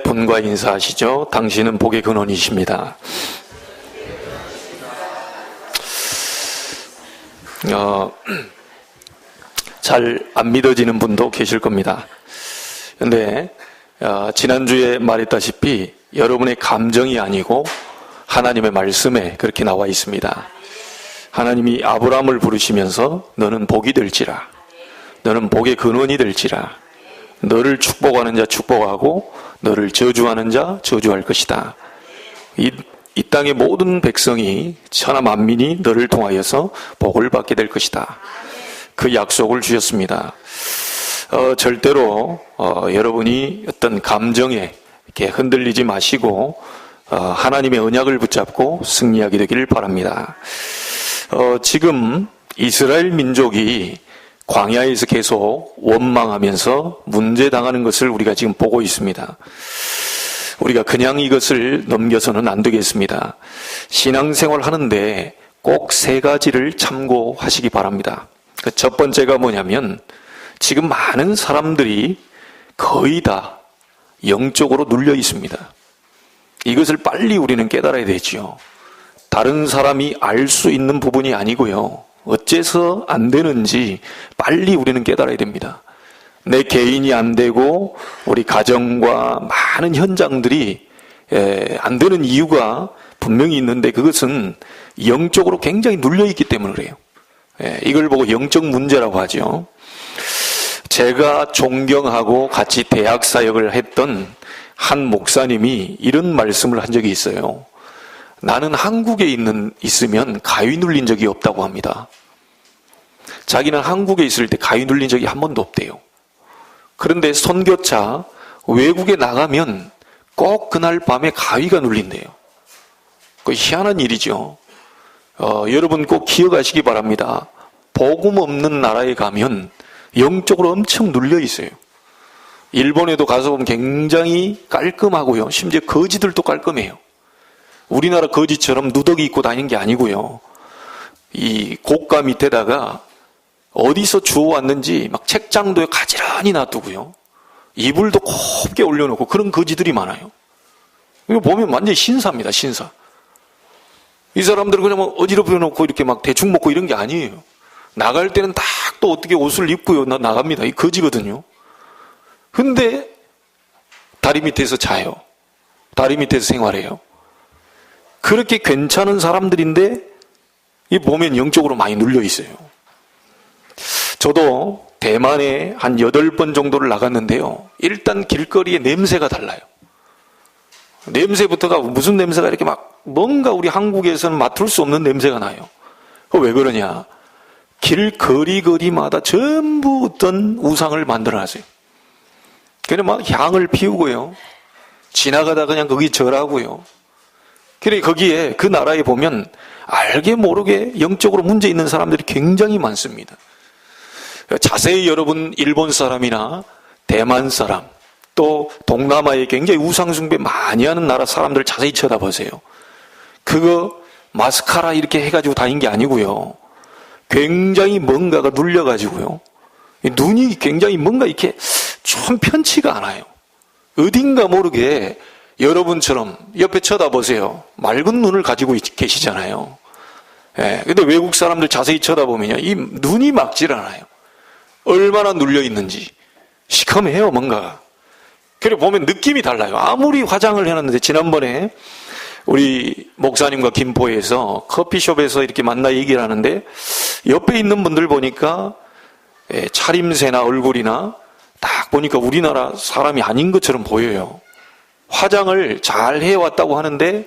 본과 인사하시죠. 당신은 복의 근원이십니다. 잘 안 믿어지는 분도 계실 겁니다. 근데 지난주에 말했다시피 여러분의 감정이 아니고 하나님의 말씀에 그렇게 나와 있습니다. 하나님이 아브라함을 부르시면서 너는 복이 될지라, 너는 복의 근원이 될지라, 너를 축복하는 자 축복하고 너를 저주하는 자 저주할 것이다. 이 땅의 모든 백성이 천하 만민이 너를 통하여서 복을 받게 될 것이다. 그 약속을 주셨습니다. 절대로 여러분이 어떤 감정에 이렇게 흔들리지 마시고 하나님의 언약을 붙잡고 승리하게 되기를 바랍니다. 지금 이스라엘 민족이 광야에서 계속 원망하면서 문제당하는 것을 우리가 지금 보고 있습니다. 우리가 그냥 이것을 넘겨서는 안 되겠습니다. 신앙생활 하는데 꼭 세 가지를 참고하시기 바랍니다. 첫 번째가 뭐냐면 지금 많은 사람들이 거의 다 영적으로 눌려 있습니다. 이것을 빨리 우리는 깨달아야 되죠. 다른 사람이 알 수 있는 부분이 아니고요. 어째서 안 되는지 빨리 우리는 깨달아야 됩니다. 내 개인이 안 되고 우리 가정과 많은 현장들이 안 되는 이유가 분명히 있는데 그것은 영적으로 굉장히 눌려있기 때문에 그래요. 이걸 보고 영적 문제라고 하죠. 제가 존경하고 같이 대학 사역을 했던 한 목사님이 이런 말씀을 한 적이 있어요. 나는 한국에 있으면 가위 눌린 적이 없다고 합니다. 자기는 한국에 있을 때 가위 눌린 적이 한 번도 없대요. 그런데 선교차 외국에 나가면 꼭 그날 밤에 가위가 눌린대요. 그 희한한 일이죠. 여러분 꼭 기억하시기 바랍니다. 복음 없는 나라에 가면 영적으로 엄청 눌려 있어요. 일본에도 가서 보면 굉장히 깔끔하고요. 심지어 거지들도 깔끔해요. 우리나라 거지처럼 누더기 입고 다니는 게 아니고요. 이 고가 밑에다가 어디서 주워왔는지 막 책장도에 가지런히 놔두고요. 이불도 곱게 올려놓고 그런 거지들이 많아요. 이거 보면 완전히 신사입니다, 신사. 이 사람들은 그냥 막 어지럽혀 놓고 이렇게 막 대충 먹고 이런 게 아니에요. 나갈 때는 딱 또 어떻게 옷을 입고요. 나갑니다. 이 거지거든요. 근데 다리 밑에서 자요. 다리 밑에서 생활해요. 그렇게 괜찮은 사람들인데 이 보면 영적으로 많이 눌려 있어요. 저도 대만에 한 8번 정도를 나갔는데요. 일단 길거리에 냄새가 달라요. 냄새부터가 무슨 냄새가 이렇게 막 뭔가 우리 한국에서는 맡을 수 없는 냄새가 나요. 왜 그러냐? 길거리마다 전부 어떤 우상을 만들어놨어요. 그냥 막 향을 피우고요. 지나가다 그냥 거기 절하고요. 그래 거기에 그 나라에 보면 알게 모르게 영적으로 문제 있는 사람들이 굉장히 많습니다. 자세히 여러분 일본 사람이나 대만 사람 또 동남아에 굉장히 우상숭배 많이 하는 나라 사람들 자세히 쳐다보세요. 그거 마스카라 이렇게 해가지고 다닌 게 아니고요. 굉장히 뭔가가 눌려가지고요. 눈이 굉장히 뭔가 이렇게 좀 편치가 않아요. 어딘가 모르게 여러분처럼 옆에 쳐다보세요. 맑은 눈을 가지고 계시잖아요. 근데 외국 사람들 자세히 쳐다보면요. 이 눈이 막질 않아요. 얼마나 눌려 있는지. 시커매요, 뭔가가. 그래 보면 느낌이 달라요. 아무리 화장을 해놨는데 지난번에 우리 목사님과 김포에서 커피숍에서 이렇게 만나 얘기를 하는데 옆에 있는 분들 보니까 차림새나 얼굴이나 딱 보니까 우리나라 사람이 아닌 것처럼 보여요. 화장을 잘 해왔다고 하는데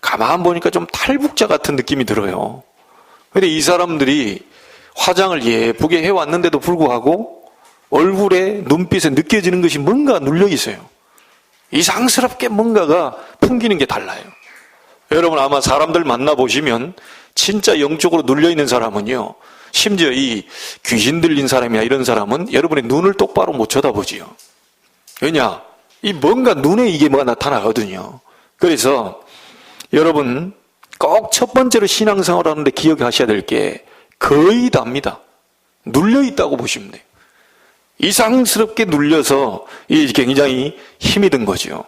가만 보니까 좀 탈북자 같은 느낌이 들어요. 근데 이 사람들이 화장을 예쁘게 해왔는데도 불구하고 얼굴에 눈빛에 느껴지는 것이 뭔가 눌려 있어요. 이상스럽게 뭔가가 풍기는 게 달라요. 여러분 아마 사람들 만나보시면 진짜 영적으로 눌려있는 사람은요, 심지어 이 귀신 들린 사람이나 이런 사람은 여러분의 눈을 똑바로 못 쳐다보지요. 왜냐? 이 뭔가 눈에 이게 뭐가 나타나거든요. 그래서 여러분 꼭 첫 번째로 신앙생활 하는데 기억하셔야 될 게 거의 답니다. 눌려있다고 보시면 돼요. 이상스럽게 눌려서 이 굉장히 힘이 든 거죠.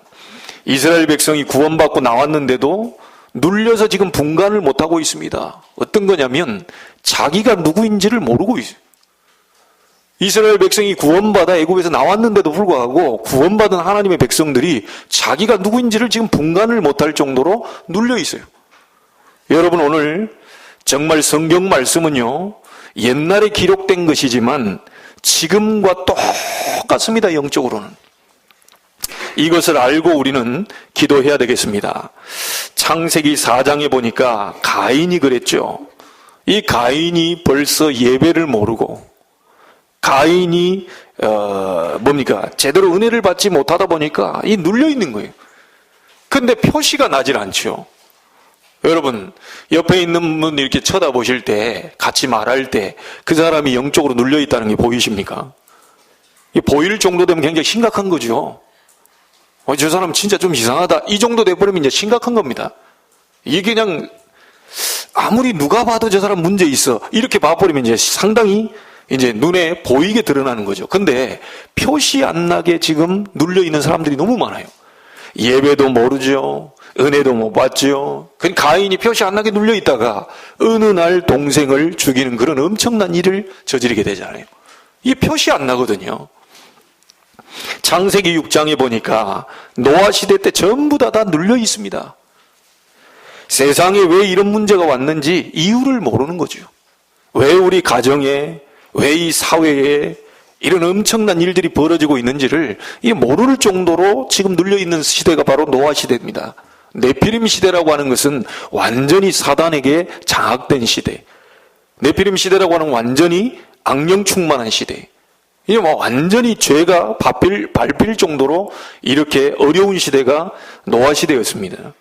이스라엘 백성이 구원받고 나왔는데도 눌려서 지금 분간을 못하고 있습니다. 어떤 거냐면 자기가 누구인지를 모르고 있어요. 이스라엘 백성이 구원받아 애굽에서 나왔는데도 불구하고 구원받은 하나님의 백성들이 자기가 누구인지를 지금 분간을 못할 정도로 눌려 있어요. 여러분, 오늘 정말 성경 말씀은요, 옛날에 기록된 것이지만 지금과 똑같습니다. 영적으로는. 이것을 알고 우리는 기도해야 되겠습니다. 창세기 4장에 보니까 가인이 그랬죠. 이 가인이 벌써 예배를 모르고 가인이 제대로 은혜를 받지 못하다 보니까 이 눌려 있는 거예요. 근데 표시가 나질 않죠. 여러분, 옆에 있는 분 이렇게 쳐다보실 때, 같이 말할 때 그 사람이 영적으로 눌려 있다는 게 보이십니까? 보일 정도 되면 굉장히 심각한 거죠. 저 사람 진짜 좀 이상하다, 이 정도 돼버리면 이제 심각한 겁니다. 이게 그냥 아무리 누가 봐도 저 사람 문제 있어 이렇게 봐버리면 이제 상당히 이제 눈에 보이게 드러나는 거죠. 근데 표시 안 나게 지금 눌려 있는 사람들이 너무 많아요. 예배도 모르죠. 은혜도 못 받죠. 가인이 표시 안 나게 눌려 있다가 어느 날 동생을 죽이는 그런 엄청난 일을 저지르게 되잖아요. 이게 표시 안 나거든요. 창세기 6장에 보니까 노아 시대 때 전부 다 눌려 있습니다. 세상에 왜 이런 문제가 왔는지 이유를 모르는 거죠. 왜 우리 가정에, 왜 이 사회에 이런 엄청난 일들이 벌어지고 있는지를 모를 정도로 지금 눌려있는 시대가 바로 노아 시대입니다. 네피림 시대라고 하는 것은 완전히 사단에게 장악된 시대. 네피림 시대라고 하는 완전히 악령 충만한 시대. 이게 완전히 죄가 밟힐 정도로 이렇게 어려운 시대가 노아 시대였습니다.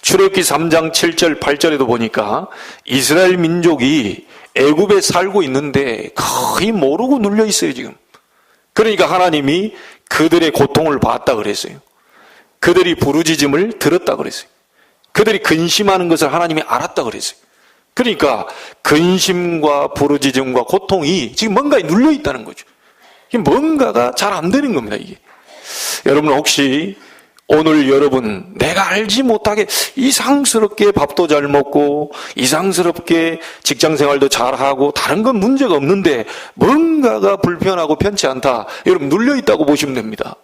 출애굽기 3장 7절 8절에도 보니까 이스라엘 민족이 애굽에 살고 있는데 거의 모르고 눌려 있어요 지금. 그러니까 하나님이 그들의 고통을 봤다 그랬어요. 그들이 부르짖음을 들었다 그랬어요. 그들이 근심하는 것을 하나님이 알았다 그랬어요. 그러니까 근심과 부르짖음과 고통이 지금 뭔가에 눌려 있다는 거죠. 뭔가가 잘 안 되는 겁니다 이게. 여러분, 혹시 오늘 여러분, 내가 알지 못하게 이상스럽게 밥도 잘 먹고 이상스럽게 직장생활도 잘하고 다른 건 문제가 없는데 뭔가가 불편하고 편치 않다, 여러분 눌려있다고 보시면 됩니다.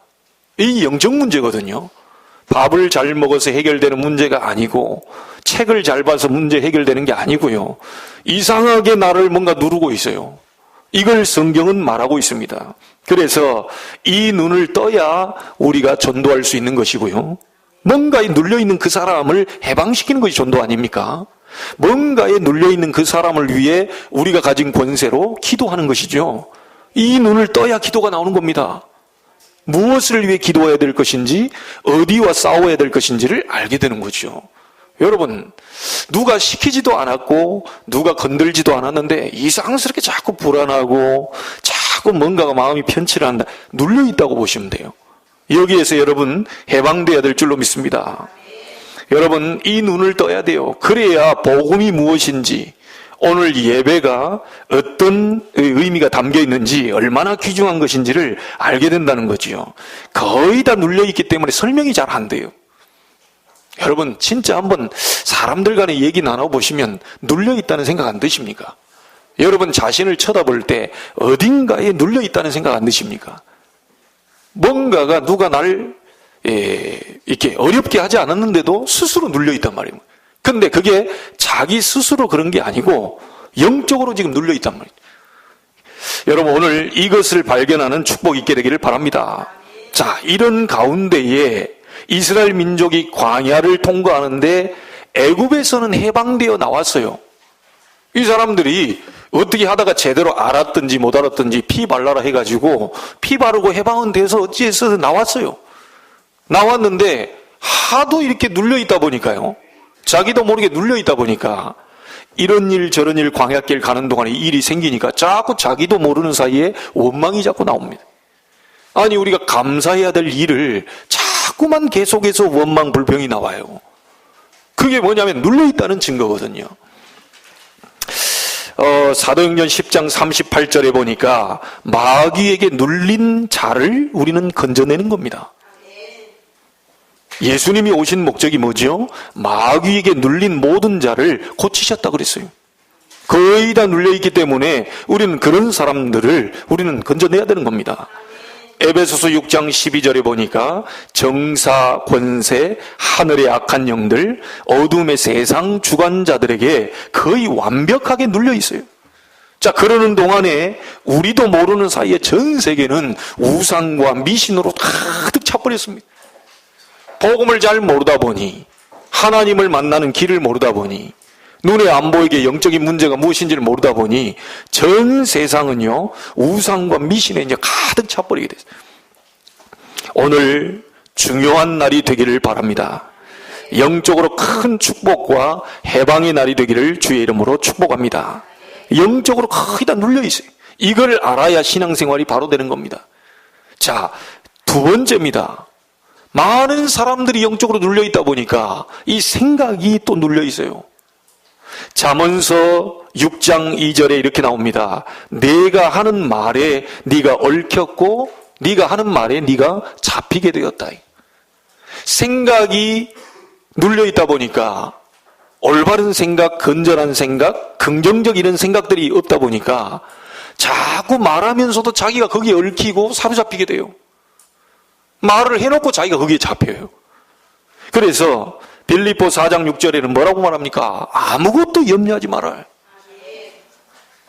이 영적 문제거든요. 밥을 잘 먹어서 해결되는 문제가 아니고 책을 잘 봐서 문제 해결되는 게 아니고요. 이상하게 나를 뭔가 누르고 있어요. 이걸 성경은 말하고 있습니다. 그래서 이 눈을 떠야 우리가 전도할 수 있는 것이고요. 뭔가에 눌려있는 그 사람을 해방시키는 것이 전도 아닙니까? 뭔가에 눌려있는 그 사람을 위해 우리가 가진 권세로 기도하는 것이죠. 이 눈을 떠야 기도가 나오는 겁니다. 무엇을 위해 기도해야 될 것인지, 어디와 싸워야 될 것인지를 알게 되는 거죠. 여러분, 누가 시키지도 않았고 누가 건들지도 않았는데 이상스럽게 자꾸 불안하고 자꾸 뭔가가 마음이 편치를 않는다, 눌려있다고 보시면 돼요. 여기에서 여러분 해방돼야 될 줄로 믿습니다. 여러분, 이 눈을 떠야 돼요. 그래야 복음이 무엇인지, 오늘 예배가 어떤 의미가 담겨 있는지, 얼마나 귀중한 것인지를 알게 된다는 거지요. 거의 다 눌려있기 때문에 설명이 잘 안 돼요. 여러분, 진짜 한번 사람들 간에 얘기 나눠보시면 눌려있다는 생각 안 드십니까? 여러분 자신을 쳐다볼 때 어딘가에 눌려있다는 생각 안 드십니까? 뭔가가 누가 날 이렇게 어렵게 하지 않았는데도 스스로 눌려있단 말이에요. 근데 그게 자기 스스로 그런 게 아니고 영적으로 지금 눌려있단 말이에요. 여러분, 오늘 이것을 발견하는 축복이 있게 되기를 바랍니다. 자, 이런 가운데에 이스라엘 민족이 광야를 통과하는데 애굽에서는 해방되어 나왔어요. 이 사람들이 어떻게 하다가 제대로 알았든지 못 알았든지 피 발라라 해가지고 피 바르고 해방은 돼서 어찌해서 나왔어요. 나왔는데 하도 이렇게 눌려있다 보니까요, 자기도 모르게 눌려있다 보니까 이런 일 저런 일 광야길 가는 동안에 일이 생기니까 자꾸 자기도 모르는 사이에 원망이 자꾸 나옵니다. 아니, 우리가 감사해야 될 일을 자꾸만 계속해서 원망 불평이 나와요. 그게 뭐냐면 눌려있다는 증거거든요. 사도행전 10장 38절에 보니까 마귀에게 눌린 자를 우리는 건져내는 겁니다. 예수님이 오신 목적이 뭐죠? 마귀에게 눌린 모든 자를 고치셨다 그랬어요. 거의 다 눌려있기 때문에 우리는 그런 사람들을 우리는 건져내야 되는 겁니다. 에베소서 6장 12절에 보니까 정사, 권세, 하늘의 악한 영들, 어둠의 세상 주관자들에게 거의 완벽하게 눌려있어요. 자, 그러는 동안에 우리도 모르는 사이에 전 세계는 우상과 미신으로 가득 차버렸습니다. 복음을 잘 모르다 보니, 하나님을 만나는 길을 모르다 보니, 눈에 안 보이게 영적인 문제가 무엇인지를 모르다 보니 전 세상은요 우상과 미신에 이제 가득 차버리게 됐어요. 오늘 중요한 날이 되기를 바랍니다. 영적으로 큰 축복과 해방의 날이 되기를 주의 이름으로 축복합니다. 영적으로 거의 다 눌려있어요. 이걸 알아야 신앙생활이 바로 되는 겁니다. 자, 두 번째입니다. 많은 사람들이 영적으로 눌려있다 보니까 이 생각이 또 눌려있어요. 잠언서 6장 2절에 이렇게 나옵니다. 내가 하는 말에 네가 얽혔고 네가 하는 말에 네가 잡히게 되었다. 생각이 눌려있다 보니까 올바른 생각, 건전한 생각, 긍정적 이런 생각들이 없다 보니까 자꾸 말하면서도 자기가 거기에 얽히고 사로잡히게 돼요. 말을 해놓고 자기가 거기에 잡혀요. 그래서 빌립보 4장 6절에는 뭐라고 말합니까? 아무것도 염려하지 말아요.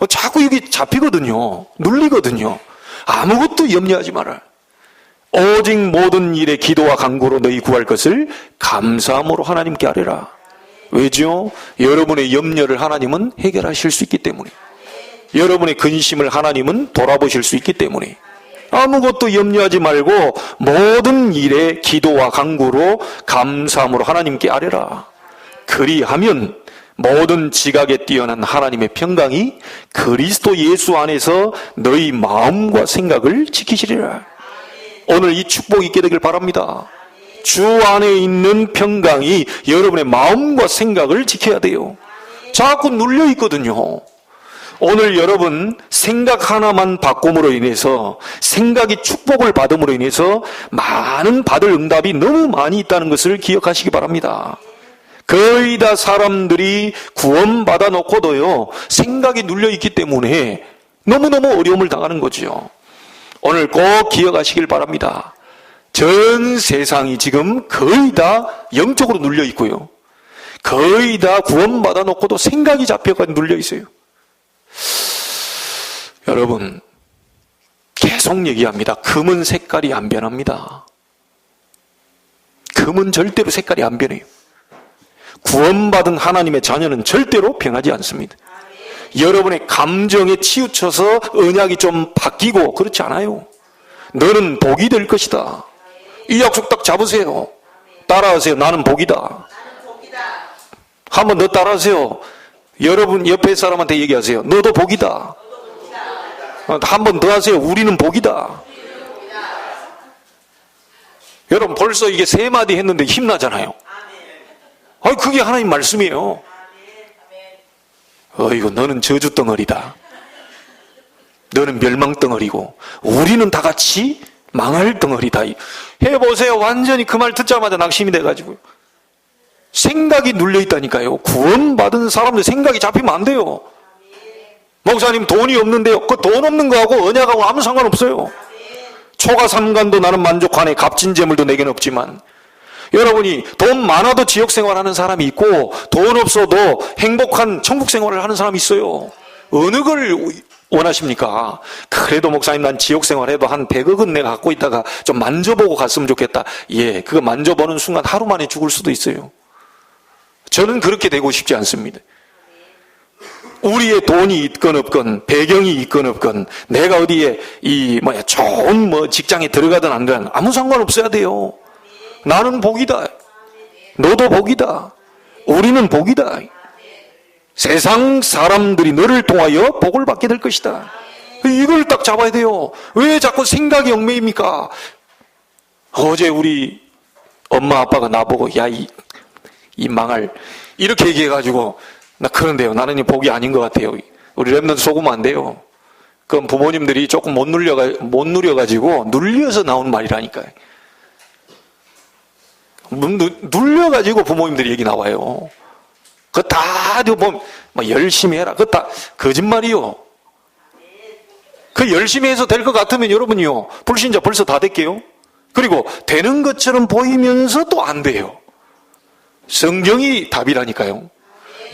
자꾸 여기 잡히거든요. 눌리거든요. 아무것도 염려하지 말아요. 오직 모든 일에 기도와 간구로 너희 구할 것을 감사함으로 하나님께 아뢰라. 왜죠? 여러분의 염려를 하나님은 해결하실 수 있기 때문에, 여러분의 근심을 하나님은 돌아보실 수 있기 때문에 아무것도 염려하지 말고 모든 일에 기도와 간구로 감사함으로 하나님께 아뢰라. 그리하면 모든 지각에 뛰어난 하나님의 평강이 그리스도 예수 안에서 너희 마음과 생각을 지키시리라. 오늘 이 축복이 있게 되길 바랍니다. 주 안에 있는 평강이 여러분의 마음과 생각을 지켜야 돼요. 자꾸 눌려 있거든요. 오늘 여러분 생각 하나만 바꿈으로 인해서, 생각이 축복을 받음으로 인해서 많은 받을 응답이 너무 많이 있다는 것을 기억하시기 바랍니다. 거의 다 사람들이 구원받아 놓고도요 생각이 눌려있기 때문에 너무너무 어려움을 당하는 거죠. 오늘 꼭 기억하시길 바랍니다. 전 세상이 지금 거의 다 영적으로 눌려있고요, 거의 다 구원받아 놓고도 생각이 잡혀가 눌려있어요. 여러분, 계속 얘기합니다. 금은 색깔이 안 변합니다. 금은 절대로 색깔이 안 변해요. 구원받은 하나님의 자녀는 절대로 변하지 않습니다. 여러분의 감정에 치우쳐서 언약이 좀 바뀌고 그렇지 않아요. 너는 복이 될 것이다. 이 약속 딱 잡으세요. 따라하세요. 나는 복이다. 한 번 더 따라하세요. 여러분 옆에 사람한테 얘기하세요. 너도 복이다. 한 번 더 하세요. 우리는 복이다. 여러분 벌써 이게 3마디 했는데 힘나잖아요. 그게 하나님 말씀이에요. 어이구, 너는 저주 덩어리다. 너는 멸망 덩어리고 우리는 다 같이 망할 덩어리다. 해보세요. 완전히 그 말 듣자마자 낙심이 돼가지고 생각이 눌려있다니까요. 구원받은 사람들 생각이 잡히면 안 돼요. 목사님 돈이 없는데요. 그 돈 없는 거하고 언약하고 아무 상관없어요. 초가 삼간도 나는 만족하네. 값진 재물도 내게는 없지만. 여러분이 돈 많아도 지옥 생활하는 사람이 있고 돈 없어도 행복한 천국 생활을 하는 사람이 있어요. 어느 걸 원하십니까? 그래도 목사님 난 지옥 생활해도 한 100억은 내가 갖고 있다가 좀 만져보고 갔으면 좋겠다. 예, 그거 만져보는 순간 하루 만에 죽을 수도 있어요. 저는 그렇게 되고 싶지 않습니다. 우리의 돈이 있건 없건, 배경이 있건 없건, 내가 어디에 좋은 직장에 들어가든 안 가든 아무 상관없어야 돼요. 나는 복이다. 너도 복이다. 우리는 복이다. 세상 사람들이 너를 통하여 복을 받게 될 것이다. 이걸 딱 잡아야 돼요. 왜 자꾸 생각이 얽매입니까? 어제 우리 엄마 아빠가 나보고 이 망할 이렇게 얘기해가지고 나 그런데요. 나는 이 복이 아닌 것 같아요. 우리 랩런트 속으면 안 돼요. 그럼 부모님들이 조금 못 누려가지고 눌려서 나온 말이라니까요. 눌려가지고 부모님들이 얘기 나와요. 그거 다 보면 열심히 해라. 그거 다 거짓말이요. 그 열심히 해서 될 것 같으면 여러분이요, 불신자 벌써 다 됐게요. 그리고 되는 것처럼 보이면서 또 안 돼요. 성경이 답이라니까요.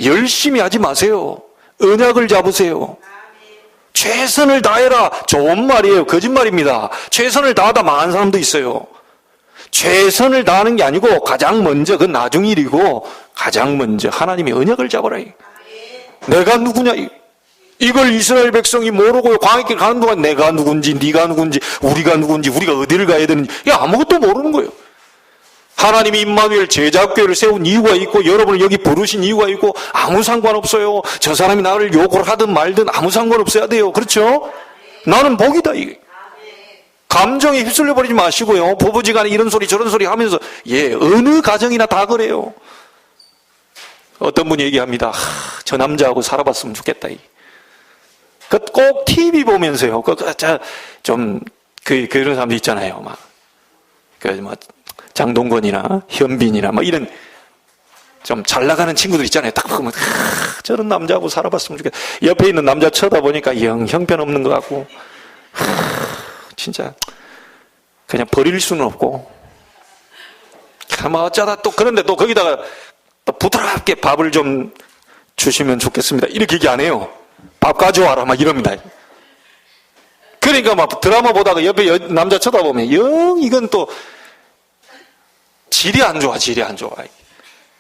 열심히 하지 마세요. 언약을 잡으세요. 최선을 다해라. 좋은 말이에요. 거짓말입니다. 최선을 다하다 망한 사람도 있어요. 최선을 다하는 게 아니고 가장 먼저, 그건 나중 일이고 가장 먼저 하나님의 언약을 잡아라. 내가 누구냐? 이걸 이스라엘 백성이 모르고 광야길 가는 동안 내가 누군지, 네가 누군지, 우리가 누군지, 우리가 어디를 가야 되는지 아무것도 모르는 거예요. 하나님이 임마누엘 제자교회를 세운 이유가 있고 여러분을 여기 부르신 이유가 있고 아무 상관없어요. 저 사람이 나를 욕을 하든 말든 아무 상관없어야 돼요. 그렇죠? 나는 복이다. 이게. 감정에 휩쓸려 버리지 마시고요. 부부지간에 이런 소리 저런 소리 하면서 어느 가정이나 다 그래요. 어떤 분이 얘기합니다. 저 남자하고 살아봤으면 좋겠다. 꼭 TV 보면서요. 좀 그런 사람들 있잖아요. 장동건이나 현빈이나 이런 좀 잘 나가는 친구들 있잖아요. 딱 보면 저런 남자하고 살아봤으면 좋겠다. 옆에 있는 남자 쳐다보니까 영 형편없는 것 같고 진짜 그냥 버릴 수는 없고 어쩌다 또 그런데 또 거기다가 또 부드럽게 밥을 좀 주시면 좋겠습니다. 이렇게 얘기 안 해요. 밥 가져와라 이럽니다. 그러니까 드라마 보다가 옆에 남자 쳐다보면 영 이건 또 질이 안 좋아.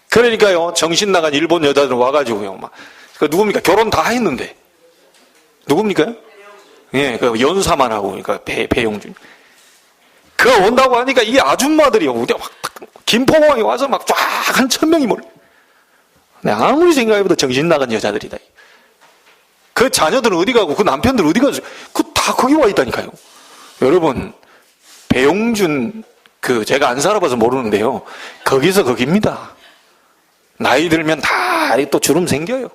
그러니까요, 정신 나간 일본 여자들 와가지고요, 그 누굽니까? 결혼 다 했는데. 누굽니까? 예, 그 연사만 하고, 그러니까 배용준. 그거 온다고 하니까 이게 아줌마들이요. 김포공항에 와서 쫙 한 1000명이 몰려. 아무리 생각해봐도 정신 나간 여자들이다. 그 자녀들은 어디 가고, 그 남편들은 어디 가서, 다 거기 와 있다니까요. 여러분, 배용준, 제가 안 살아봐서 모르는데요. 거기서 거깁니다. 나이 들면 다 또 주름 생겨요.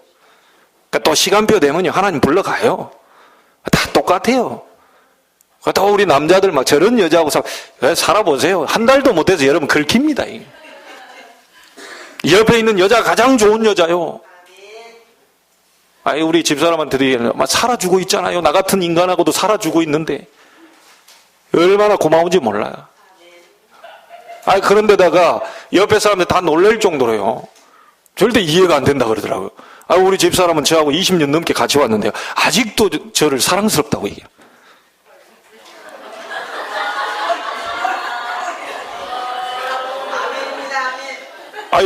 그러니까 또 시간표 되면요. 하나님 불러가요. 다 똑같아요. 또 우리 남자들 저런 여자하고 살아보세요. 한 달도 못해서 여러분 긁힙니다. 옆에 있는 여자가 가장 좋은 여자요. 우리 집사람한테도 살아주고 있잖아요. 나 같은 인간하고도 살아주고 있는데 얼마나 고마운지 몰라요. 그런데다가 옆에 사람들 다 놀랄 정도로요. 절대 이해가 안 된다 그러더라고요. 우리 집사람은 저하고 20년 넘게 같이 왔는데요. 아직도 저를 사랑스럽다고 얘기해요.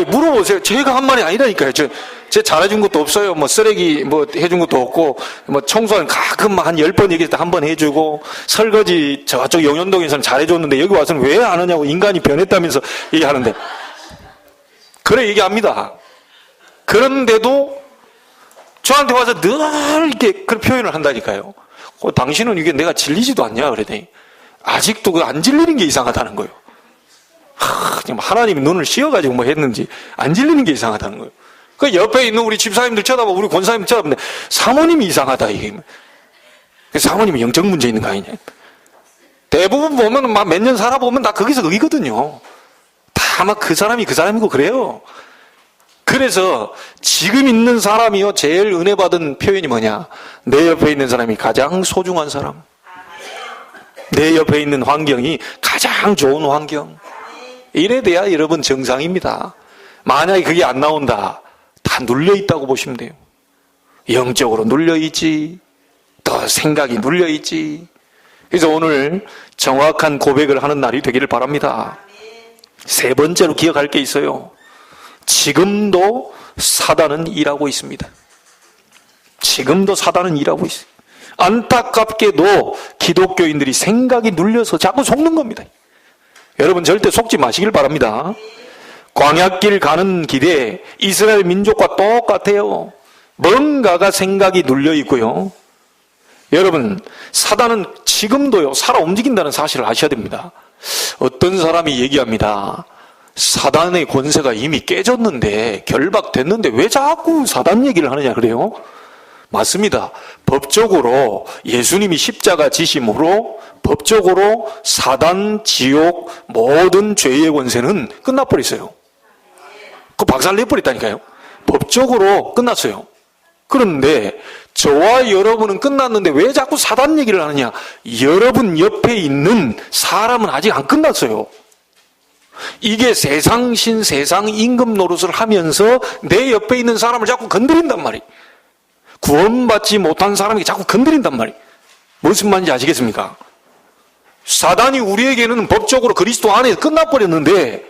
물어보세요. 제가 한 말이 아니라니까요. 제 잘해준 것도 없어요. 쓰레기 해준 것도 없고, 청소는 가끔 한 10번 얘기할 때 한 번 해주고, 설거지 저쪽 영현동에서는 잘해줬는데 여기 와서는 왜 안 하냐고 인간이 변했다면서 얘기하는데. 그래 얘기합니다. 그런데도 저한테 와서 늘 이렇게 그런 표현을 한다니까요. 당신은 이게 내가 질리지도 않냐 그러더니 아직도 안 질리는 게 이상하다는 거예요. 하나님이 눈을 씌워가지고 했는지 안 질리는 게 이상하다는 거예요. 그 옆에 있는 우리 집사님들 쳐다보고 우리 권사님들 쳐다보는데 사모님이 이상하다 이게. 사모님이 영적 문제 있는 거 아니냐. 대부분 보면 몇 년 살아보면 다 거기서 거기거든요. 다 그 사람이 그 사람이고 그래요. 그래서 지금 있는 사람이요 제일 은혜 받은 표현이 뭐냐. 내 옆에 있는 사람이 가장 소중한 사람. 내 옆에 있는 환경이 가장 좋은 환경. 이래 돼야 여러분 정상입니다. 만약에 그게 안 나온다. 다 눌려있다고 보시면 돼요. 영적으로 눌려있지. 또 생각이 눌려있지. 그래서 오늘 정확한 고백을 하는 날이 되기를 바랍니다. 세 번째로 기억할 게 있어요. 지금도 사단은 일하고 있습니다. 지금도 사단은 일하고 있어요. 안타깝게도 기독교인들이 생각이 눌려서 자꾸 속는 겁니다. 여러분 절대 속지 마시길 바랍니다. 광야길 가는 길에 이스라엘 민족과 똑같아요. 뭔가가 생각이 눌려 있고요. 여러분 사단은 지금도요 살아 움직인다는 사실을 아셔야 됩니다. 어떤 사람이 얘기합니다. 사단의 권세가 이미 깨졌는데 결박됐는데 왜 자꾸 사단 얘기를 하느냐 그래요. 맞습니다. 법적으로 예수님이 십자가 지심으로 법적으로 사단, 지옥, 모든 죄의 권세는 끝나버렸어요. 그 박살내버렸다니까요. 법적으로 끝났어요. 그런데 저와 여러분은 끝났는데 왜 자꾸 사단 얘기를 하느냐? 여러분 옆에 있는 사람은 아직 안 끝났어요. 이게 세상신, 세상 임금 노릇을 하면서 내 옆에 있는 사람을 자꾸 건드린단 말이에요. 구원받지 못한 사람에게 자꾸 건드린단 말이에요. 무슨 말인지 아시겠습니까? 사단이 우리에게는 법적으로 그리스도 안에 끝나버렸는데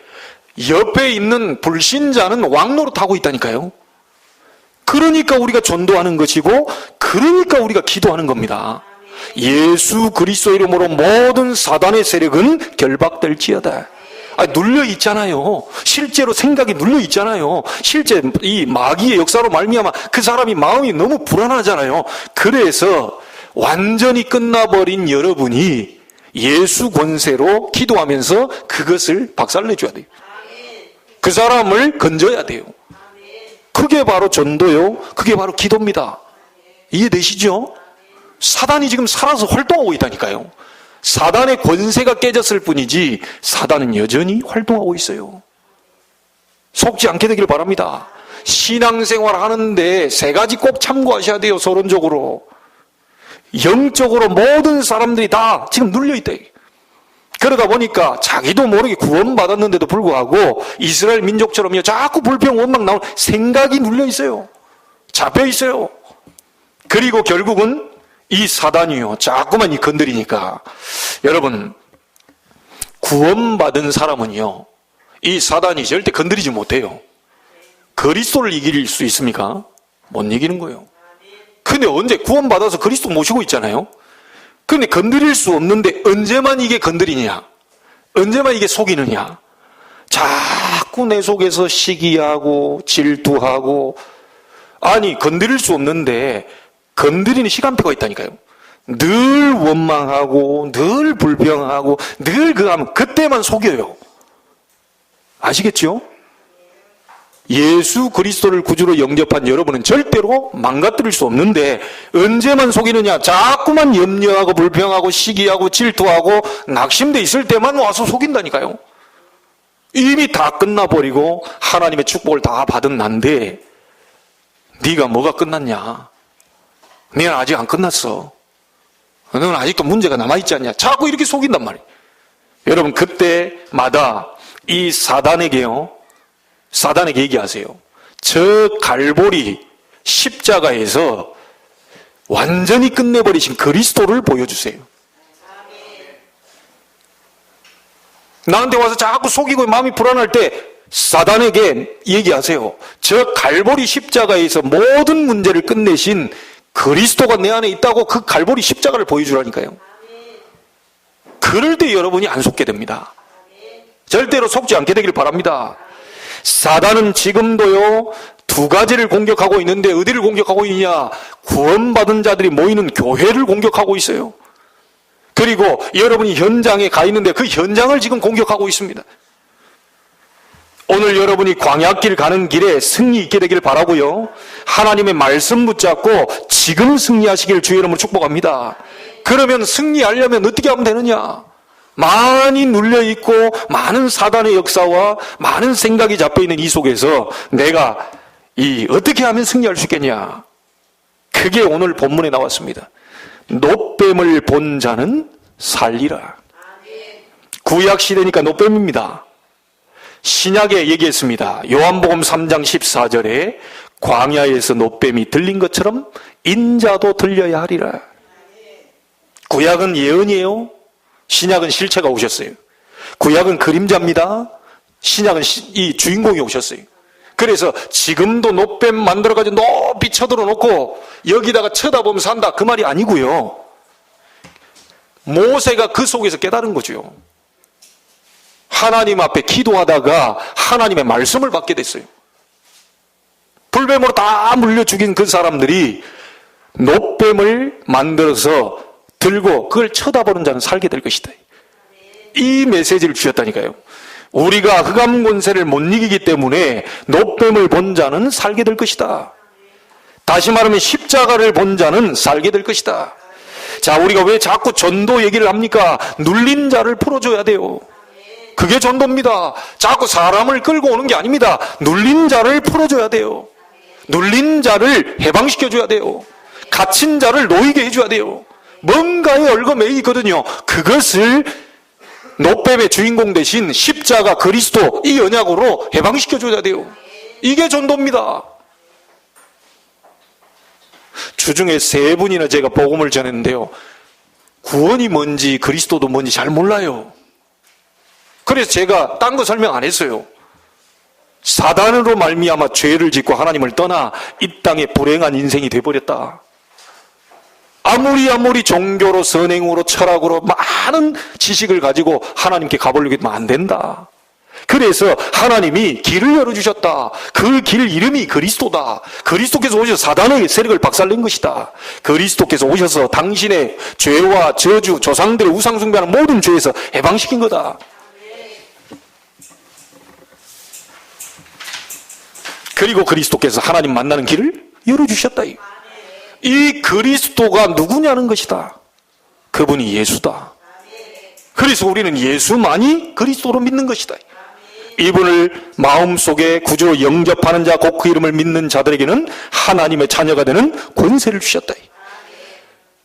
옆에 있는 불신자는 왕노릇하고 있다니까요. 그러니까 우리가 전도하는 것이고 그러니까 우리가 기도하는 겁니다. 예수 그리스도 이름으로 모든 사단의 세력은 결박될지어다. 눌려 있잖아요. 실제로 생각이 눌려 있잖아요. 실제 이 마귀의 역사로 말미암아 그 사람이 마음이 너무 불안하잖아요. 그래서 완전히 끝나버린 여러분이 예수 권세로 기도하면서 그것을 박살내줘야 돼요. 그 사람을 건져야 돼요. 그게 바로 전도요. 그게 바로 기도입니다. 이해되시죠? 사단이 지금 살아서 활동하고 있다니까요. 사단의 권세가 깨졌을 뿐이지 사단은 여전히 활동하고 있어요. 속지 않게 되길 바랍니다. 신앙생활 하는데 세 가지 꼭 참고하셔야 돼요. 서론적으로. 영적으로 모든 사람들이 다 지금 눌려있다. 그러다 보니까 자기도 모르게 구원받았는데도 불구하고 이스라엘 민족처럼요 자꾸 불평 원망 나오는 생각이 눌려있어요. 잡혀있어요. 그리고 결국은 이 사단이요 자꾸만 이 건드리니까 여러분 구원받은 사람은요 이 사단이 절대 건드리지 못해요. 그리스도를 이길 수 있습니까? 못 이기는 거예요. 근데 언제 구원받아서 그리스도 모시고 있잖아요. 근데 건드릴 수 없는데 언제만 이게 건드리냐? 언제만 이게 속이느냐? 자꾸 내 속에서 시기하고 질투하고 아니 건드릴 수 없는데 건드리는 시간표가 있다니까요. 늘 원망하고 늘 불평하고 늘 그거 하면 그때만 속여요. 아시겠죠? 예수 그리스도를 구주로 영접한 여러분은 절대로 망가뜨릴 수 없는데 언제만 속이느냐? 자꾸만 염려하고 불평하고 시기하고 질투하고 낙심돼 있을 때만 와서 속인다니까요. 이미 다 끝나버리고 하나님의 축복을 다 받은 난데 네가 뭐가 끝났냐? 너는 아직 안 끝났어. 너는 아직도 문제가 남아있지 않냐? 자꾸 이렇게 속인단 말이에요. 여러분 그때마다 이 사단에게 얘기하세요. 저 갈보리 십자가에서 완전히 끝내버리신 그리스도를 보여주세요. 나한테 와서 자꾸 속이고 마음이 불안할 때 사단에게 얘기하세요. 저 갈보리 십자가에서 모든 문제를 끝내신 그리스도가 내 안에 있다고 그 갈보리 십자가를 보여주라니까요. 그럴 때 여러분이 안 속게 됩니다. 절대로 속지 않게 되길 바랍니다. 사단은 지금도요 두 가지를 공격하고 있는데 어디를 공격하고 있냐? 구원받은 자들이 모이는 교회를 공격하고 있어요. 그리고 여러분이 현장에 가 있는데 그 현장을 지금 공격하고 있습니다. 오늘 여러분이 광야길 가는 길에 승리 있게 되길 바라고요. 하나님의 말씀 붙잡고 지금 승리하시길 주의 이름으로 축복합니다. 그러면 승리하려면 어떻게 하면 되느냐? 많이 눌려있고 많은 사단의 역사와 많은 생각이 잡혀있는 이 속에서 내가 어떻게 하면 승리할 수 있겠냐? 그게 오늘 본문에 나왔습니다. 놋뱀을 본 자는 살리라. 구약 시대니까 놋뱀입니다. 신약에 얘기했습니다. 요한복음 3장 14절에 광야에서 놋뱀이 들린 것처럼 인자도 들려야 하리라. 구약은 예언이에요. 신약은 실체가 오셨어요. 구약은 그림자입니다. 신약은 이 주인공이 오셨어요. 그래서 지금도 놋뱀 만들어가지고 높이 쳐들어 놓고 여기다가 쳐다보면 산다 그 말이 아니고요. 모세가 그 속에서 깨달은 거죠. 하나님 앞에 기도하다가 하나님의 말씀을 받게 됐어요. 불뱀으로 다 물려 죽인 그 사람들이 놋뱀을 만들어서 들고 그걸 쳐다보는 자는 살게 될 것이다. 이 메시지를 주셨다니까요. 우리가 흑암 권세를 못 이기기 때문에 놋뱀을 본 자는 살게 될 것이다. 다시 말하면 십자가를 본 자는 살게 될 것이다. 자, 우리가 왜 자꾸 전도 얘기를 합니까? 눌린 자를 풀어줘야 돼요. 그게 전도입니다. 자꾸 사람을 끌고 오는 게 아닙니다. 눌린 자를 풀어줘야 돼요. 눌린 자를 해방시켜줘야 돼요. 갇힌 자를 놓이게 해줘야 돼요. 뭔가에 얽어매여 있거든요. 그것을 노뱀의 주인공 대신 십자가 그리스도 이 언약으로 해방시켜줘야 돼요. 이게 전도입니다. 주중에 3분이나 제가 복음을 전했는데요, 구원이 뭔지 그리스도도 뭔지 잘 몰라요. 그래서 제가 딴 거 설명 안 했어요. 사단으로 말미암아 죄를 짓고 하나님을 떠나 이 땅에 불행한 인생이 돼버렸다. 아무리 종교로 선행으로 철학으로 많은 지식을 가지고 하나님께 가보려고 하면 안 된다. 그래서 하나님이 길을 열어주셨다. 그 길 이름이 그리스도다. 그리스도께서 오셔서 사단의 세력을 박살낸 것이다. 그리스도께서 오셔서 당신의 죄와 저주, 조상들의 우상숭배하는 모든 죄에서 해방시킨 거다. 그리고 그리스도께서 하나님 만나는 길을 열어주셨다. 이 그리스도가 누구냐는 것이다. 그분이 예수다. 그래서 우리는 예수만이 그리스도로 믿는 것이다. 이분을 마음속에 구주로 영접하는 자, 곧 그 이름을 믿는 자들에게는 하나님의 자녀가 되는 권세를 주셨다.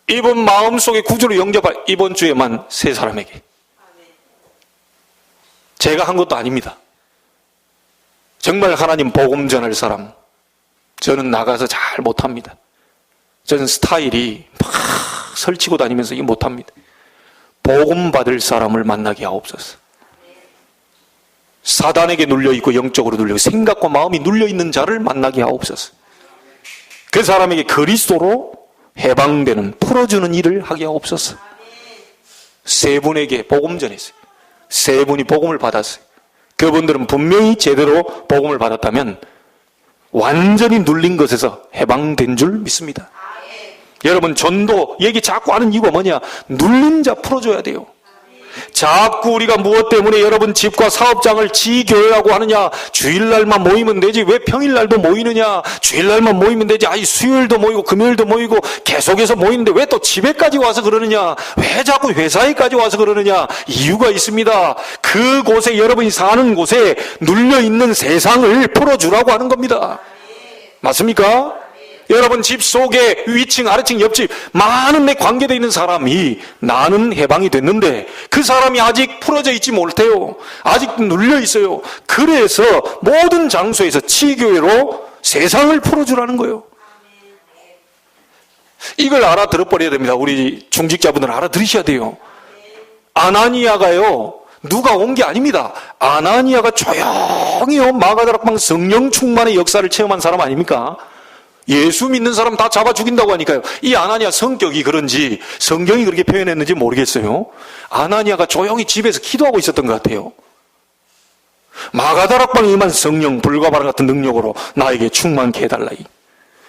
이분 마음속에 구주로 영접할, 이번 주에만 3사람에게. 제가 한 것도 아닙니다. 정말 하나님 복음 전할 사람, 저는 나가서 잘 못합니다. 저는 스타일이 막 설치고 다니면서 이게 못합니다. 복음 받을 사람을 만나게 하옵소서. 사단에게 눌려있고 영적으로 눌려있고 생각과 마음이 눌려있는 자를 만나게 하옵소서. 그 사람에게 그리스도로 해방되는, 풀어주는 일을 하게 하옵소서. 3분에게 복음 전했어요. 3분이 복음을 받았어요. 그분들은 분명히 제대로 복음을 받았다면 완전히 눌린 것에서 해방된 줄 믿습니다. 여러분, 전도 얘기 자꾸 하는 이유가 뭐냐? 눌린 자 풀어줘야 돼요. 자꾸 우리가 무엇 때문에 여러분 집과 사업장을 지교회라고 하느냐? 주일날만 모이면 되지 왜 평일날도 모이느냐? 주일날만 모이면 되지 아이 수요일도 모이고 금요일도 모이고 계속해서 모이는데 왜 또 집에까지 와서 그러느냐? 왜 자꾸 회사에까지 와서 그러느냐? 이유가 있습니다. 그곳에, 여러분이 사는 곳에 눌려있는 세상을 풀어주라고 하는 겁니다. 맞습니까? 여러분 집 속에 위층, 아래층, 옆집 많은 내 관계되어 있는 사람이 나는 해방이 됐는데 그 사람이 아직 풀어져 있지 못해요. 아직 눌려 있어요. 그래서 모든 장소에서 치교회로 세상을 풀어주라는 거예요. 이걸 알아들어버려야 됩니다. 우리 중직자분들은 알아들으셔야 돼요. 아나니아가요, 누가 온 게 아닙니다. 아나니아가 조용히 마가다락방 성령 충만의 역사를 체험한 사람 아닙니까? 예수 믿는 사람 다 잡아 죽인다고 하니까요. 이 아나니아 성격이 그런지 성경이 그렇게 표현했는지 모르겠어요. 아나니아가 조용히 집에서 기도하고 있었던 것 같아요. 마가다락방에 임한 성령, 불과 바람 같은 능력으로 나에게 충만케 해달라.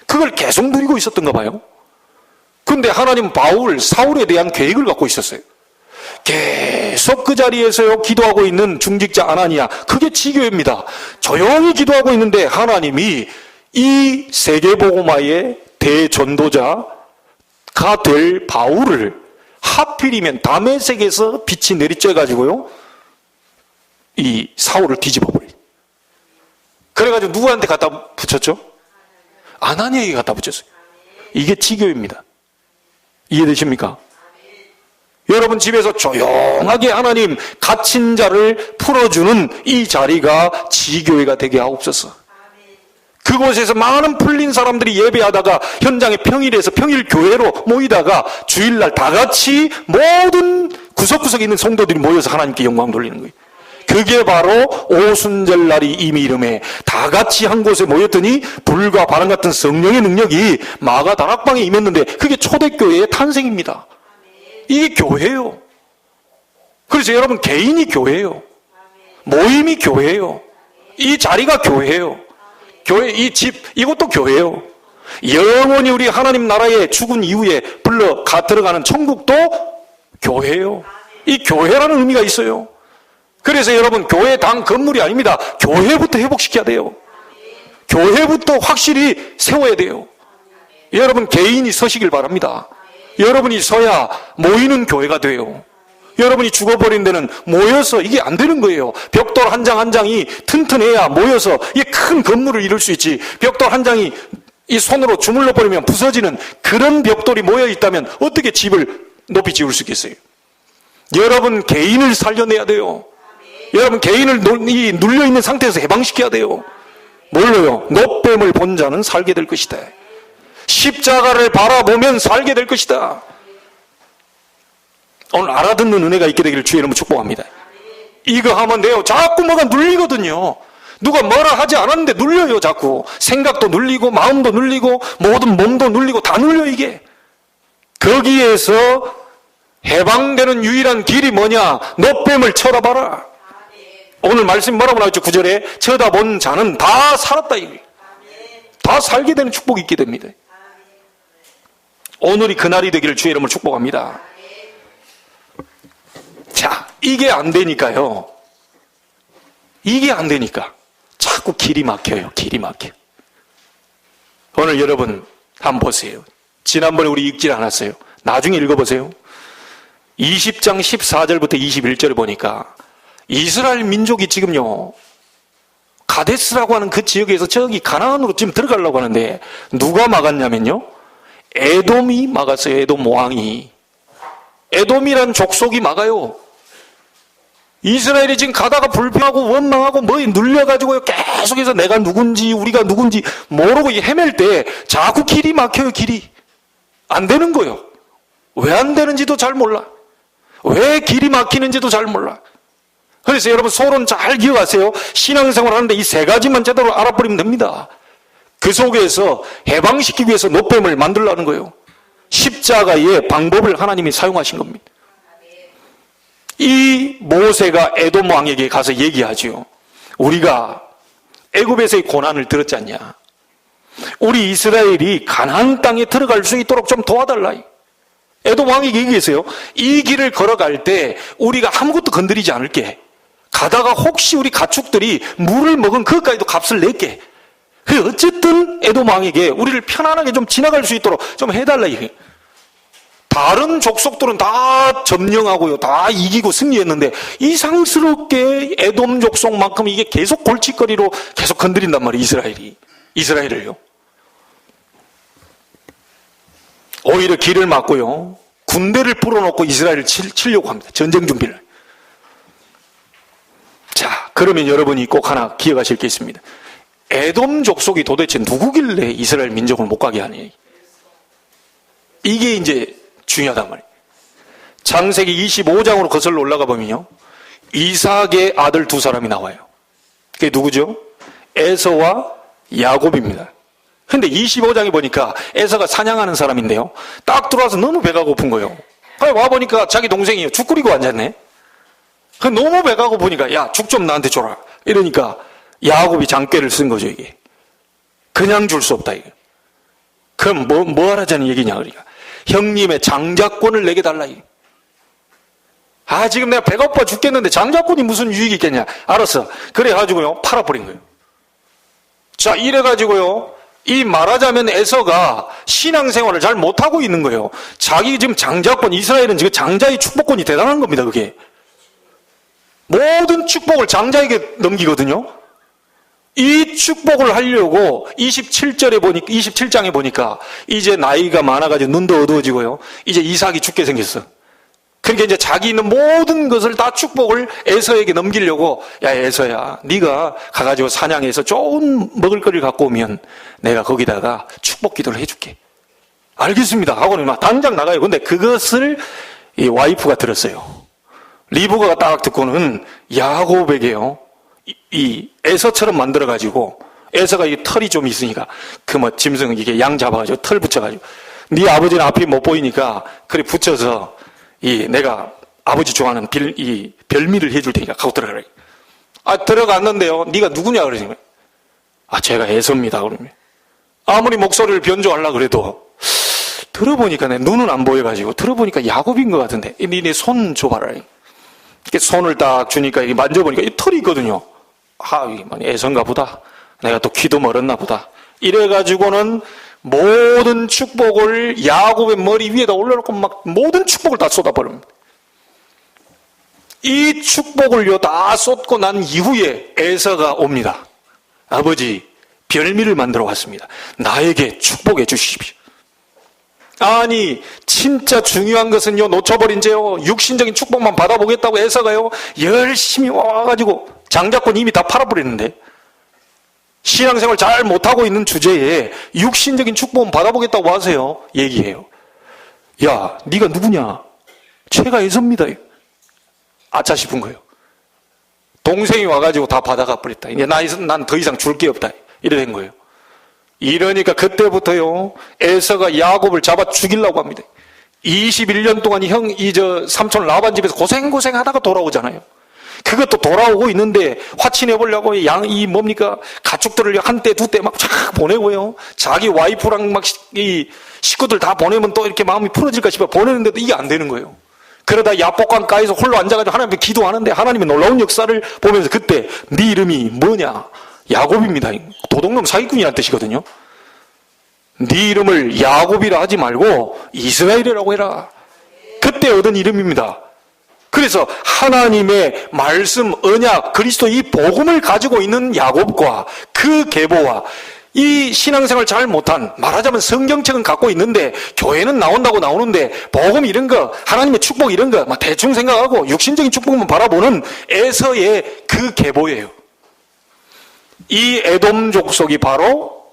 그걸 계속 누리고 있었던가 봐요. 그런데 하나님 사울에 대한 계획을 갖고 있었어요. 계속 그 자리에서 기도하고 있는 중직자 아나니아, 그게 지교회입니다. 조용히 기도하고 있는데 하나님이 이 세계복음화의 대전도자가 될 바울을 하필이면 다메섹에서 빛이 내리쬐가지고요, 이 사울을 뒤집어버려요. 그래가지고 누구한테 갖다 붙였죠? 아나니아에게 갖다 붙였어요. 이게 지교입니다. 이해되십니까? 여러분 집에서 조용하게 하나님 갇힌 자를 풀어주는 이 자리가 지교회가 되게 하옵소서. 그곳에서 많은 풀린 사람들이 예배하다가 현장에 평일에서 평일교회로 모이다가 주일날 다 같이 모든 구석구석에 있는 성도들이 모여서 하나님께 영광 돌리는 거예요. 그게 바로 오순절날이 이미 이름에 다 같이 한 곳에 모였더니 불과 바람 같은 성령의 능력이 마가다락방에 임했는데 그게 초대교회의 탄생입니다. 이게 교회예요. 그래서 여러분 개인이 교회예요. 모임이 교회예요. 이 자리가 교회예요. 교회, 이 집, 이것도 교회예요. 영원히 우리 하나님 나라에 죽은 이후에 들어가는 천국도 교회예요. 이 교회라는 의미가 있어요. 그래서 여러분 교회 당 건물이 아닙니다. 교회부터 회복시켜야 돼요. 교회부터 확실히 세워야 돼요. 여러분 개인이 서시길 바랍니다. 여러분이 서야 모이는 교회가 돼요. 여러분이 죽어버린 데는 모여서 이게 안 되는 거예요. 벽돌 한 장 한 장이 튼튼해야 모여서 이게 큰 건물을 이룰 수 있지. 벽돌 한 장이 이 손으로 주물러 버리면 부서지는 그런 벽돌이 모여 있다면 어떻게 집을 높이 지을 수 있겠어요? 여러분 개인을 살려내야 돼요. 여러분 개인을 눌려있는 상태에서 해방시켜야 돼요. 뭘로요? 노뱀을 본 자는 살게 될 것이다. 십자가를 바라보면 살게 될 것이다. 오늘 알아듣는 은혜가 있게 되기를 주의 이름으로 축복합니다. 이거 하면 돼요. 자꾸 뭐가 눌리거든요. 누가 뭐라 하지 않았는데 눌려요. 자꾸 생각도 눌리고 마음도 눌리고 모든 몸도 눌리고 다 눌려 이게. 거기에서 해방되는 유일한 길이 뭐냐? 노뱀을 쳐다봐라. 오늘 말씀 뭐라고 나왔죠? 9절에 쳐다본 자는 다 살았다. 다 살게 되는 축복이 있게 됩니다. 오늘이 그날이 되기를 주의 이름으로 축복합니다. 자, 이게 안 되니까요. 이게 안 되니까 자꾸 길이 막혀요. 길이 막혀. 오늘 여러분 한번 보세요. 지난번에 우리 읽질 않았어요. 나중에 읽어보세요. 20장 14절부터 21절을 보니까 이스라엘 민족이 지금요 가데스라고 하는 그 지역에서 저기 가나안으로 지금 들어가려고 하는데 누가 막았냐면요 에돔이 막았어요. 에돔 왕이. 에돔이란 족속이 막아요. 이스라엘이 지금 가다가 불평하고 원망하고 뭐에 눌려가지고요 계속해서 내가 누군지 우리가 누군지 모르고 헤맬 때 자꾸 길이 막혀요. 길이 안 되는 거예요. 왜 안 되는지도 잘 몰라. 왜 길이 막히는지도 잘 몰라. 그래서 여러분 소론 잘 기억하세요. 신앙생활 하는데 이 세 가지만 제대로 알아버리면 됩니다. 그 속에서 해방시키기 위해서 노뱀을 만들라는 거예요. 십자가의 방법을 하나님이 사용하신 겁니다. 이 모세가 에돔 왕에게 가서 얘기하죠. 우리가 애굽에서의 고난을 들었지 않냐. 우리 이스라엘이 가나안 땅에 들어갈 수 있도록 좀 도와달라. 에돔 왕에게 얘기했어요. 이 길을 걸어갈 때 우리가 아무것도 건드리지 않을게. 가다가 혹시 우리 가축들이 물을 먹은 그것까지도 값을 낼게. 그래서 어쨌든 에돔 왕에게 우리를 편안하게 좀 지나갈 수 있도록 좀 해달라. 이게. 다른 족속들은 다 점령하고요. 다 이기고 승리했는데 이상스럽게 에돔 족속만큼 이게 계속 골칫거리로 계속 건드린단 말이에요. 이스라엘을요. 오히려 길을 막고요. 군대를 풀어놓고 이스라엘을 치려고 합니다. 전쟁 준비를. 자, 그러면 여러분이 꼭 하나 기억하실 게 있습니다. 에돔 족속이 도대체 누구길래 이스라엘 민족을 못 가게 하니? 이게 이제 중요하단 말이에요. 창세기 25장으로 거슬러 올라가 보면요. 이삭의 아들 두 사람이 나와요. 그게 누구죠? 에서와 야곱입니다. 근데 25장에 보니까 에서가 사냥하는 사람인데요. 딱 들어와서 너무 배가 고픈 거예요. 와보니까 자기 동생이 죽 끓이고 앉았네. 너무 배가 고프니까 야, 죽 좀 나한테 줘라. 이러니까 야곱이 장꾀를 쓴 거죠, 이게. 그냥 줄 수 없다, 이게. 그럼 뭐 하라자는 얘기냐, 그러니까. 형님의 장자권을 내게 달라. 아, 지금 내가 배가 고파 죽겠는데 장자권이 무슨 유익이 있겠냐. 알았어. 그래가지고요, 팔아버린 거예요. 자, 이래가지고요, 이 말하자면 에서가 신앙생활을 잘 못하고 있는 거예요. 자기 지금 장자권, 이스라엘은 지금 장자의 축복권이 대단한 겁니다, 그게. 모든 축복을 장자에게 넘기거든요. 이 축복을 하려고 27장에 보니까 이제 나이가 많아가지고 눈도 어두워지고요. 이제 이삭이 죽게 생겼어. 그러니까 이제 자기 있는 모든 것을 다 축복을 에서에게 넘기려고 야, 에서야, 네가 가가지고 사냥해서 좋은 먹을거리를 갖고 오면 내가 거기다가 축복 기도를 해줄게. 알겠습니다 하고는 막 당장 나가요. 근데 그것을 이 와이프가 들었어요. 리브가가 딱 듣고는 야곱에게요, 이 에서처럼 만들어가지고, 에서가 이 털이 좀 있으니까, 짐승 이게 양 잡아가지고 털 붙여가지고, 네 아버지는 앞이 못 보이니까, 그래 붙여서, 내가 아버지 좋아하는 별미를 해줄 테니까 가고 들어가라. 아, 들어갔는데요. 네가 누구냐 그러시면, 아, 제가 에서입니다. 그러면. 아무리 목소리를 변조하려고 그래도, 들어보니까 내 눈은 안 보여가지고, 들어보니까 야곱인 것 같은데, 니네 손 줘봐라. 이렇게 손을 딱 주니까 이게 만져보니까 이 털이 있거든요. 아, 이게 애선가 보다. 내가 또 귀도 멀었나 보다. 이래가지고는 모든 축복을 야곱의 머리 위에다 올려놓고 막 모든 축복을 다 쏟아버립니다. 이 축복을요 다 쏟고 난 이후에 에서가 옵니다. 아버지, 별미를 만들어 왔습니다. 나에게 축복해 주십시오. 아니, 진짜 중요한 것은요, 놓쳐버린 채요, 육신적인 축복만 받아보겠다고 에서가요, 열심히 와가지고, 장자권 이미 다 팔아버렸는데, 신앙생활 잘 못하고 있는 주제에 육신적인 축복만 받아보겠다고 하세요. 얘기해요. 야, 네가 누구냐? 최가 에서입니다. 아차 싶은 거예요. 동생이 와가지고 다 받아가 버렸다. 이제 난 더 이상 줄 게 없다. 이래 된 거예요. 이러니까 그때부터요, 에서가 야곱을 잡아 죽이려고 합니다. 21년 동안 삼촌 라반 집에서 고생 하다가 돌아오잖아요. 그것도 돌아오고 있는데, 화친해보려고 가축들을 한때, 두때 막 쫙 보내고요. 자기 와이프랑 막 식구들 다 보내면 또 이렇게 마음이 풀어질까 싶어 보내는데도 이게 안 되는 거예요. 그러다 야복강가에서 홀로 앉아가지고 하나님께 기도하는데 하나님의 놀라운 역사를 보면서 그때 네 이름이 뭐냐? 야곱입니다. 도둑놈 사기꾼이라는 뜻이거든요. 네 이름을 야곱이라 하지 말고 이스라엘이라고 해라. 그때 얻은 이름입니다. 그래서 하나님의 말씀, 언약, 그리스도 이 복음을 가지고 있는 야곱과 그 계보와 이 신앙생활 잘 못한, 말하자면 성경책은 갖고 있는데 교회는 나온다고 나오는데 복음 이런 거, 하나님의 축복 이런 거 막 대충 생각하고 육신적인 축복만 바라보는 에서의 그 계보예요. 이 에돔 족속이 바로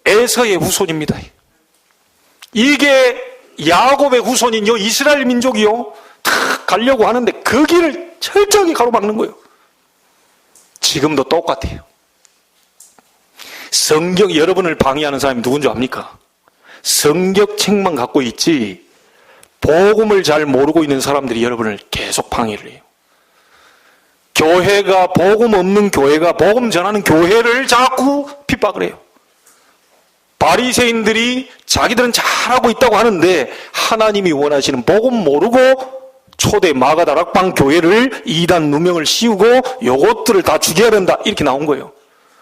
에서의 후손입니다. 이게 야곱의 후손인 요 이스라엘 민족이요, 탁 가려고 하는데 그 길을 철저하게 가로막는 거예요. 지금도 똑같아요. 여러분을 방해하는 사람이 누군지 압니까? 성경책만 갖고 있지 복음을 잘 모르고 있는 사람들이 여러분을 계속 방해를 해요. 교회가, 복음 없는 교회가 복음 전하는 교회를 자꾸 핍박을 해요. 바리새인들이 자기들은 잘하고 있다고 하는데 하나님이 원하시는 복음 모르고 초대 마가다락방 교회를 이단 누명을 씌우고 요것들을 다 죽여야 된다, 이렇게 나온 거예요.